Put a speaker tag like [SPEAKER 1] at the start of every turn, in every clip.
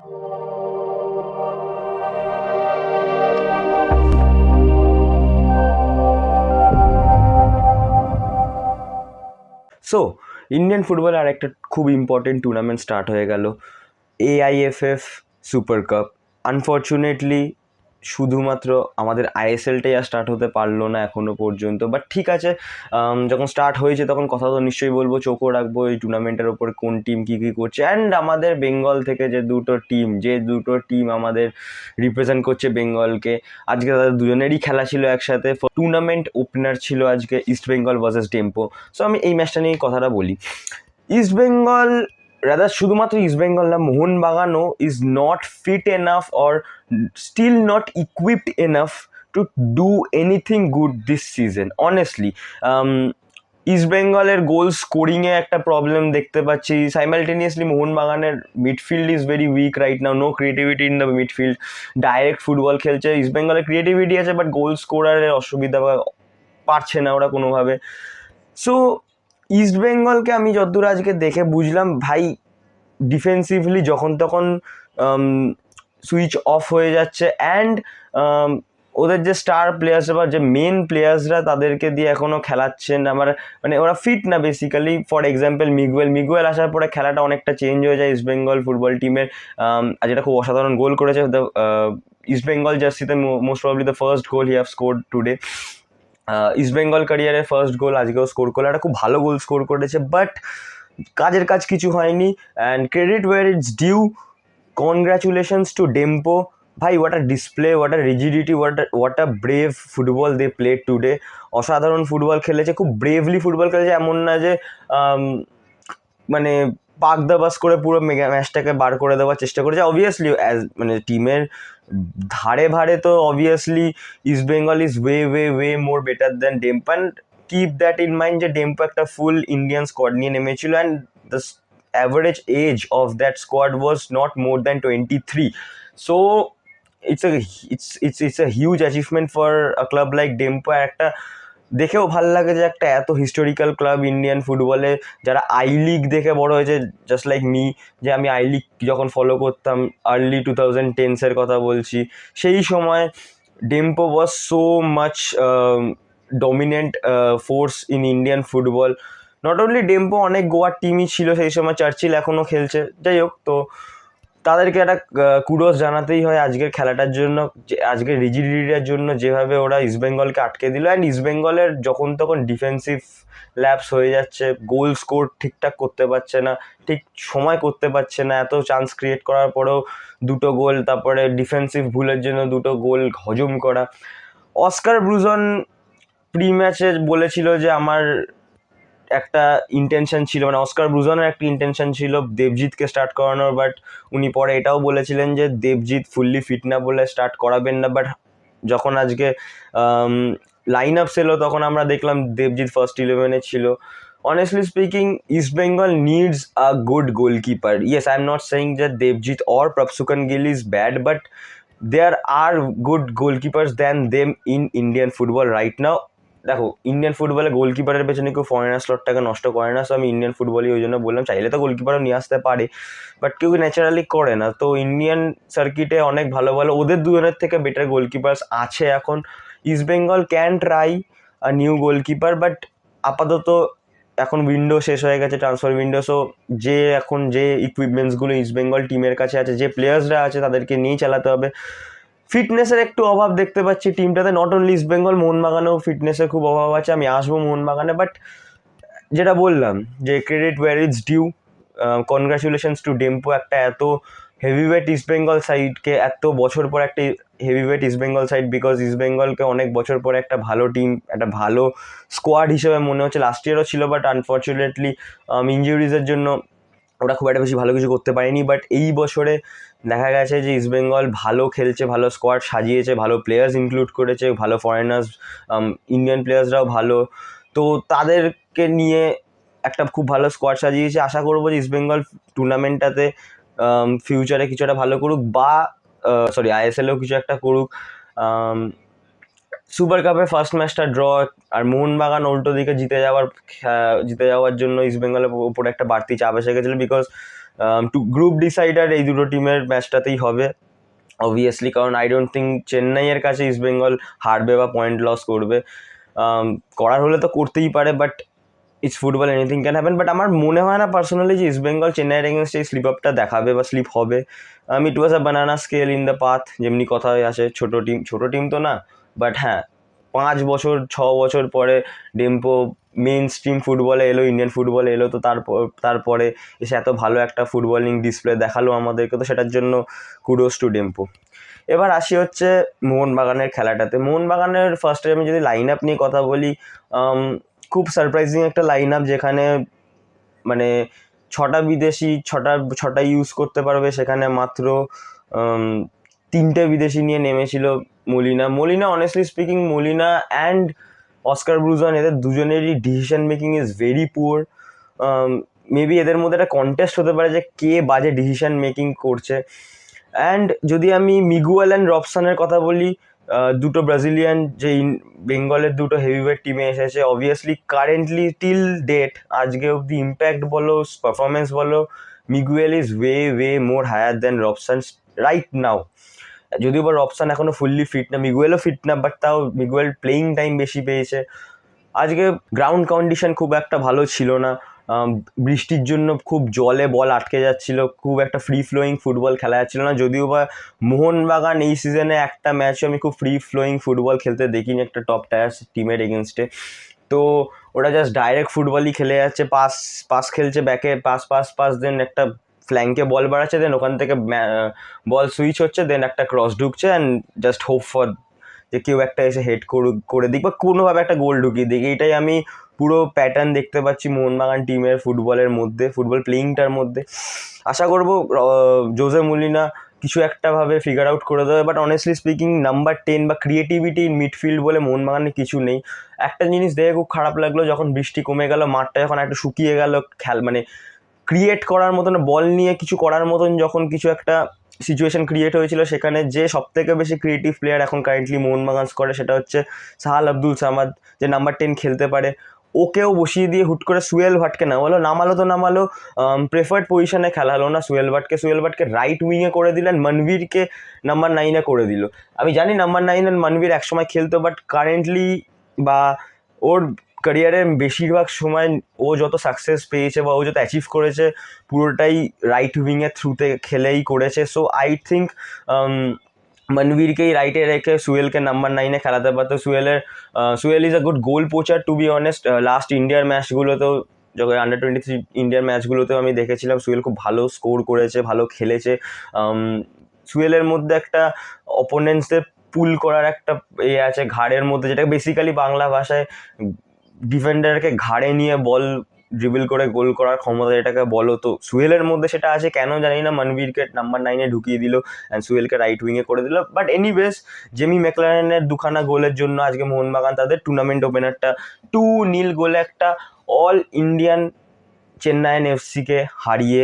[SPEAKER 1] So Indian ফুটবলে আর একটা খুব ইম্পর্টেন্ট টুর্নামেন্ট স্টার্ট হয়ে গেল, AIFF সুপার কাপ। আনফর্চুনেটলি শুধুমাত্র আমাদের আইএসএলটাই আর স্টার্ট হতে পারলো না এখনো পর্যন্ত, বাট ঠিক আছে, যখন স্টার্ট হয়েছে তখন কথা তো নিশ্চয়ই বলবো, চোখও রাখবো এই টুর্নামেন্টের ওপর, কোন টিম কী কী করছে। অ্যান্ড আমাদের বেঙ্গল থেকে যে দুটো টিম আমাদের রিপ্রেজেন্ট করছে বেঙ্গলকে, আজকে তাদের দুজনেরই খেলা ছিল একসাথে। টুর্নামেন্ট ওপেনার ছিল আজকে East Bengal versus Dempo. So আমি এই ম্যাচটা নিয়ে কথাটা বলি। ইস্ট বেঙ্গল, রাদার শুধুমাত্র ইস্ট বেঙ্গল না, মোহনবাগানও is not fit enough or still not equipped enough to do anything good this season honestly. East বেঙ্গলের গোল স্কোরিংয়ে একটা প্রবলেম দেখতে পাচ্ছি, সাইমালটেনিয়াসলি মোহনবাগানের midfield is very weak right now, no creativity in the midfield, direct football খেলছে। East বেঙ্গলের creativity আছে but goal স্কোরারের অসুবিধা, পারছে না ওরা কোনোভাবে। সো ইস্ট বেঙ্গলকে আমি যতদূর আজকে দেখে বুঝলাম, ভাই ডিফেন্সিভলি যখন তখন সুইচ অফ হয়ে যাচ্ছে। অ্যান্ড ওদের যে স্টার প্লেয়ার্স বা যে মেন প্লেয়ার্সরা তাদেরকে দিয়ে এখনও খেলাচ্ছেন, মানে ওরা ফিট না বেসিক্যালি। ফর এক্সাম্পল মিগুয়েল আসার পরে খেলাটা অনেকটা চেঞ্জ হয়ে যায় ইস্ট বেঙ্গল ফুটবল টিমের। আর যেটা খুব অসাধারণ গোল করেছে ইস্ট বেঙ্গল জার্সিতে, most probably the first goal he have scored today. East Bengal ক্যারিয়ারের ফার্স্ট গোল আজকেও স্কোর করলো, একটা খুব ভালো গোল স্কোর করেছে, বাট কাজের কাজ কিছু হয়নি। And credit where it's due, congratulations to Dempo. ভাই, what a display, what a rigidity, what a brave football they played today. অসাধারণ ফুটবল খেলেছে, খুব ব্রেভলি ফুটবল খেলেছে, এমন না যে মানে পাক দাবাস করে পুরো ম্যাচটাকে বার করে দেওয়ার চেষ্টা করেছে। অবভিয়াসলি মানে টিমের ধারে ভারে তো obviously east Bengal is way more better than Dempo. And keep that in mind যে ডেম্পো একটা ফুল ইন্ডিয়ান স্কোয়াড নিয়ে নেমেছিল, and the average age of that squad was not more than 23. So it's a huge achievement for a club like Dempo. একটা দেখেও ভাল লাগে যে একটা এত হিস্টোরিক্যাল ক্লাব ইন্ডিয়ান ফুটবলে, যারা আই লিগ দেখে বড় হয়েছে, জাস্ট লাইক মি, যে আমি আই লিগ যখন ফলো করতাম আর্লি 2010s কথা বলছি, সেই সময় Dempo was so much dominant force in Indian football. Not only Dempo, অনেক গোয়ার টিমই ছিল সেই সময়, চার্চিল এখনও খেলছে, যাই হোক। তো তাদেরকে একটা কুডোস জানাতেই হয় আজকের খেলাটার জন্য, আজকের রিজিডিটির জন্য, যেভাবে ওরা ইস্টবেঙ্গলকে আটকে দিল। অ্যান্ড ইস্টবেঙ্গলের যখন তখন ডিফেন্সিভ ল্যাপস হয়ে যাচ্ছে, গোল স্কোর ঠিকঠাক করতে পারছে না, ঠিক সময় করতে পারছে না, এত চান্স ক্রিয়েট করার পরেও দুটো গোল, তারপরে ডিফেন্সিভ ভুলের জন্য দুটো গোল হজম করা। অস্কার ব্রুজন প্রি ম্যাচে বলেছিল যে আমার একটা ইন্টেনশন ছিল, মানে অস্কার ব্রুজনের একটা ইন্টেনশন ছিল দেবজিৎকে স্টার্ট করানোর, বাট উনি পরে এটাও বলেছিলেন যে দেবজিৎ ফুললি ফিট না বলে স্টার্ট করাবেন না। বাট যখন আজকে লাইন আপস এলো তখন আমরা দেখলাম দেবজিৎ ফার্স্ট 11-এ ছিল। Honestly speaking, East Bengal needs a good goalkeeper. Yes, I'm not saying that Devjit or Prabhsukan Gill is bad, but there are good goalkeepers than them in Indian football right now. দেখো, Indian ফুটবলে গোলকিপারের পেছনে কেউ foreigner স্লটটাকে নষ্ট করে না। So আমি Indian ফুটবলই ওই জন্য বললাম, চাইলে তো গোলকিপারও নিয়ে আসতে পারে, বাট কেউ ন্যাচারালি করে না। তো ইন্ডিয়ান সার্কিটে অনেক ভালো ভালো ওদের দুজনের থেকে বেটার গোলকিপার্স আছে এখন। East Bengal can try a new goalkeeper, but আপাতত এখন উইন্ডো শেষ হয়ে গেছে, ট্রান্সফার উইন্ডো। সো এখন যে ইকুইপমেন্টসগুলো ইস্ট বেঙ্গল টিমের কাছে আছে, যে প্লেয়ার্সরা আছে, তাদেরকে নিয়েই চালাতে হবে। ফিটনেসের একটু অভাব দেখতে পাচ্ছি টিমটাতে, নট অনলি ইস্ট বেঙ্গল, মোহনবাগানেও ফিটনেসের খুব অভাব আছে। আমি আসবো মোহনবাগানে, বাট যেটা বললাম যে credit where it's due, congratulations to Dempo. একটা এত হেভিওয়েট ইস্ট বেঙ্গল সাইডকে এত বছর পর একটা heavyweight East Bengal side, because East বেঙ্গলকে অনেক বছর পরে একটা ভালো টিম, একটা ভালো স্কোয়াড হিসেবে মনে হচ্ছে। লাস্ট ইয়ারও ছিল, বাট আনফর্চুনেটলি ইনজুরিজের জন্য ওরা খুব একটা বেশি ভালো কিছু করতে পারেনি। বাট এই বছরে দেখা গেছে যে ইস্ট বেঙ্গল ভালো খেলছে, ভালো স্কোয়াড সাজিয়েছে, ভালো প্লেয়ার্স ইনক্লুড করেছে, ভালো ফরেনার্স, ইন্ডিয়ান প্লেয়ার্সরাও ভালো। তো তাদেরকে নিয়ে একটা খুব ভালো স্কোয়াড সাজিয়েছে। আশা করবো যে ইস্ট বেঙ্গল টুর্নামেন্টটাতে ফিউচারে কিছু একটা ভালো করুক, বা আইএসএলেও কিছু একটা করুক। সুপার কাপে ফার্স্ট ম্যাচটা ড্র, আর মোহনবাগান উল্টো দিকে জিতে যাওয়ার জন্য ইস্ট বেঙ্গলের উপরে একটা বাড়তি চাপ এসে গেছিলো, বিকজ গ্রুপ ডিসাইডার এই দুটো টিমের ম্যাচটাতেই হবে অবভিয়াসলি, কারণ আই ডোন্ট থিঙ্ক চেন্নাইয়ের কাছে ইস্টবেঙ্গল হারবে বা পয়েন্ট লস করবে। করার হলে তো করতেই পারে, but it's football, anything can happen. But আমার মনে হয় না পার্সোনালি যে ইস্টবেঙ্গল চেন্নাইয়ের এগেনস্ট এই স্লিপ আপটা দেখাবে বা স্লিপ হবে। ইট ওয়াজ আ বানানা স্কেল ইন দ্য পাথ, যেমনি কথায় আসে ছোটো টিম তো না, বাট হ্যাঁ 5 বছর 6 বছর পরে ডেম্পো মেন স্ট্রিম ফুটবলে এলো, ইন্ডিয়ান ফুটবলে এলো, তো তারপরে এসে এত ভালো একটা ফুটবলিং ডিসপ্লে দেখালো আমাদেরকে, তো সেটার জন্য কুডোস টু ডেম্পো। এবার আসি হচ্ছে মোহনবাগানের খেলাটাতে। মোহনবাগানের ফার্স্টে আমি যদি লাইন আপ নিয়ে কথা বলি, খুব সারপ্রাইজিং একটা লাইন আপ, যেখানে মানে 6টা বিদেশি 6টা ইউজ করতে পারবে, সেখানে মাত্র 3টে বিদেশি নিয়ে নেমেছিল Molina honestly speaking, Molina and Oscar Bruzon, এদের দুজনেরই decision making is very poor. Maybe এদের মধ্যে একটা কন্টেস্ট হতে পারে যে কে বাজে ডিসিশন মেকিং করছে। অ্যান্ড যদি আমি মিগুয়েল অ্যান্ড রবসনের কথা বলি, দুটো ব্রাজিলিয়ান যে বেঙ্গলের দুটো হেভিওয়েট টিমে এসেছে, অবভিয়াসলি কারেন্টলি টিল ডেট আজকে অব্দি ইম্প্যাক্ট বলো পারফরমেন্স বলো, Miguel is way more higher than Robson right now. যদিও বা রবসন এখনো ফুললি ফিট না, মিগুয়েলও ফিট না, বাট তাও মিগুয়েল প্লেয়িং টাইম বেশি পেয়েছে। আজকে গ্রাউন্ড কন্ডিশন খুব একটা ভালো ছিল না, বৃষ্টির জন্য খুব জলে বল আটকে যাচ্ছিল, খুব একটা ফ্রি ফ্লোয়িং ফুটবল খেলা যাচ্ছিল না। যদিও বা মোহনবাগান এই সিজনে একটা ম্যাচও আমি খুব ফ্রি ফ্লোয়িং ফুটবল খেলতে দেখিনি একটা টপ টায়ার টিমের এগেনস্টে। তো ওরা জাস্ট ডাইরেক্ট ফুটবলই খেলে যাচ্ছে, পাস খেলছে ব্যাকে, পাস দেন একটা ফ্ল্যাঙ্কে বল বাড়াচ্ছে, দেন ওখান থেকে বল সুইচ হচ্ছে, দেন একটা ক্রস ঢুকছে, অ্যান্ড জাস্ট হোপ ফর যে কেউ একটা এসে হেড করে দিক বা কোনোভাবে একটা গোল ঢুকিয়ে দিক। এইটাই আমি পুরো প্যাটার্ন দেখতে পাচ্ছি মোহনবাগান টিমের ফুটবলের মধ্যে, ফুটবল প্লেয়িংটার মধ্যে। আশা করবো জোজে মুলিনা কিছু একটা ভাবে ফিগার আউট করে দেবে, বাট অনেস্টলি স্পিকিং নাম্বার 10 বা ক্রিয়েটিভিটি ইন মিডফিল্ড বলে মোহনবাগানে কিছু নেই। একটা জিনিস দেখে খুব খারাপ লাগলো, যখন বৃষ্টি কমে গেল, মাঠটা যখন একটু শুকিয়ে গেল, মানে ক্রিয়েট করার মতন, বল নিয়ে কিছু করার মতন যখন কিছু একটা সিচুয়েশন ক্রিয়েট হয়েছিল, সেখানে যে সব থেকে বেশি ক্রিয়েটিভ প্লেয়ার এখন কারেন্টলি মোহনবাগান করে সেটা হচ্ছে সাহাল আব্দুল সামাদ, যে নাম্বার 10 খেলতে পারে। ওকেও বসিয়ে দিয়ে হুট করে সুয়েল ভাটকে নামালো প্রেফার্ড পজিশনে খেলা হলো না সুয়েল ভাটকে রাইট উইংয়ে করে দিলেন, মনবীরকে নাম্বার 9-এ করে দিল। আমি জানি নাম্বার 9 মনবীর একসময় খেলতো, বাট কারেন্টলি বা ওর ক্যারিয়ারের বেশিরভাগ সময় ও যত সাকসেস পেয়েছে বা ও যত অ্যাচিভ করেছে, পুরোটাই রাইট উইংয়ের থ্রুতে খেলেই করেছে। সো আই থিঙ্ক মনবীরকেই রাইটে রেখে সুয়েলকে নাম্বার 9-এ খেলাতে পারতো। Suhail is a good goal poacher to be honest. Last ইন্ডিয়ার ম্যাচগুলোতেও, যখন আন্ডার 23 ইন্ডিয়ার ম্যাচগুলোতেও আমি দেখেছিলাম সুয়েল খুব ভালো স্কোর করেছে, ভালো খেলেছে। সুয়েলের মধ্যে একটা অপোনেন্টসদের পুল করার একটা আছে ঘাড়ের মধ্যে, যেটা বেসিক্যালি বাংলা ভাষায় ডিফেন্ডারকে ঘাড়ে নিয়ে বল ড্রিবল করে গোল করার ক্ষমতা এটাকে বলো। তো সুয়েলের মধ্যে সেটা আছে, কেন জানি না মনবীরকে নাম্বার 9-এ ঢুকিয়ে দিল অ্যান্ড সুয়েলকে রাইট উইংয়ে করে দিল। বাট এনিওয়েজ, জেমি ম্যাকলারেনের দুখানা গোলের জন্য আজকে মোহনবাগান তাদের টুর্নামেন্ট ওপেনারটা 2-0 গোলে একটা অল ইন্ডিয়ান চেন্নাইন এফসিকে হারিয়ে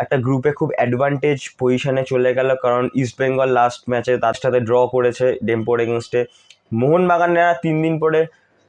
[SPEAKER 1] একটা গ্রুপে খুব অ্যাডভান্টেজ পজিশনে চলে গেল, কারণ ইস্টবেঙ্গল লাস্ট ম্যাচে তার সাথে ড্র করেছে ডেম্পোর এগেনস্টে। মোহনবাগানের 3 দিন পরে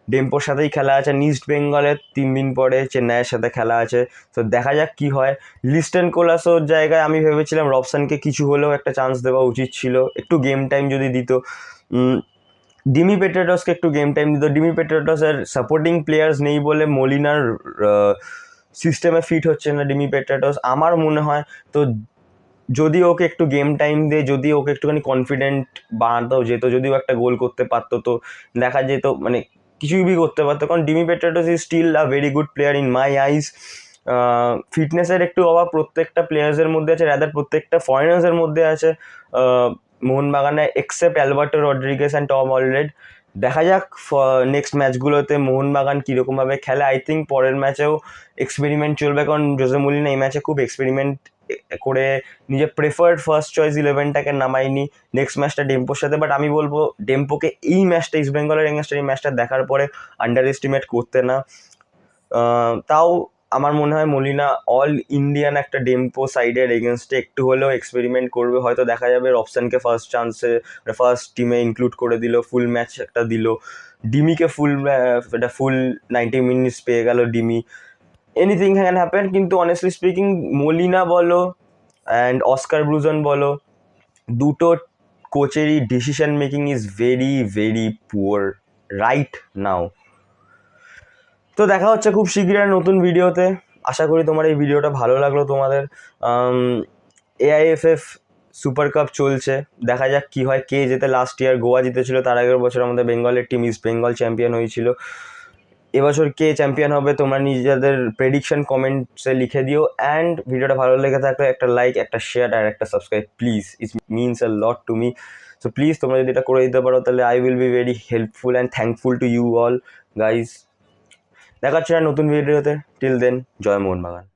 [SPEAKER 1] ডেম্পোর সাথেই খেলা আছে, ইস্ট বেঙ্গলের 3 দিন পরে চেন্নাইয়ের সাথে খেলা আছে। তো দেখা যাক কি হয়। লিস্টন কোলাসোর জায়গায় আমি ভেবেছিলাম রবসনকে কিছু হলেও একটা চান্স দেওয়া উচিত ছিল, একটু গেম টাইম যদি দিত। ডিমি পেট্রাটসকে একটু গেম টাইম দিত। ডিমি পেট্রাটসের সাপোর্টিং প্লেয়ার্স নেই বলে মলিনার সিস্টেমে ফিট হচ্ছে না ডিমি পেট্রাটস আমার মনে হয়। তো যদি ওকে একটু গেম টাইম দিয়ে, যদি ওকে একটুখানি কনফিডেন্ট বানাতো যেত, যদিও একটা গোল করতে পারতো, তো দেখা যেত মানে কিছুই বি করতে পারতো। কারণ Dimi Petratos is still a very good player in my eyes. ফিটনেসের একটু অভাব প্রত্যেকটা প্লেয়ার্সের মধ্যে আছে, রাদার প্রত্যেকটা ফরেনার্সের মধ্যে আছে মোহনবাগানে, except Alberto Rodriguez and Tom Aldred. দেখা যাক নেক্সট ম্যাচগুলোতে মোহনবাগান কীরকমভাবে খেলে। আই থিঙ্ক পরের ম্যাচেও এক্সপেরিমেন্ট চলবে, কারণ জোসে মুলিনা এই ম্যাচে খুব এক্সপেরিমেন্ট করে নিজের প্রেফার্ড ফার্স্ট চয়েস 11টাকে নামায়নি নেক্সট ম্যাচটা ডেম্পোর সাথে। বাট আমি বলবো ডেম্পোকে এই ম্যাচটা, ইস্ট বেঙ্গলের এগেনস্টে এই ম্যাচটা দেখার পরে আন্ডার এস্টিমেট করতে না। তাও আমার মনে হয় মলিনা অল ইন্ডিয়ান একটা ডেম্পো সাইডের এগেনস্টে একটু হলেও এক্সপেরিমেন্ট করবে। হয়তো দেখা যাবে রবসনকে ফার্স্ট চান্সে ফার্স্ট টিমে ইনক্লুড করে দিল, ফুল ম্যাচ একটা দিল, ডিমিকে ফুল 90 মিনিটস পেয়ে গেল ডিমি। Anything can happen. কিন্তু অনেস্টলি স্পিকিং মলিনা বলো অ্যান্ড অস্কার ব্রুজন বলো, দুটো কোচেরই decision making is very very poor right now. তো দেখা হচ্ছে খুব শীঘ্রই নতুন ভিডিওতে। আশা করি তোমার এই ভিডিওটা ভালো লাগলো তোমাদের। AIFF সুপার কাপ চলছে, দেখা যাক কি হয়, কে জেতে। লাস্ট ইয়ার গোয়া জিতেছিল, তার আগের বছর আমাদের বেঙ্গলের টিম ইস্ট বেঙ্গল চ্যাম্পিয়ন হয়েছিল। এবছর কে চ্যাম্পিয়ন হবে তোমরা নিজেদের প্রেডিকশন কমেন্টসে লিখে দিও। অ্যান্ড ভিডিওটা ভালো লেগে থাকলে একটা লাইক, একটা শেয়ার আর একটা subscribe please, it means a lot to me. So please তোমরা যদি এটা করে দিতে পারো তাহলে I will be very helpful and thankful to you all guys. দেখা হচ্ছে নতুন ভিডিওতে। টিল দেন, জয় মোহনবাগান।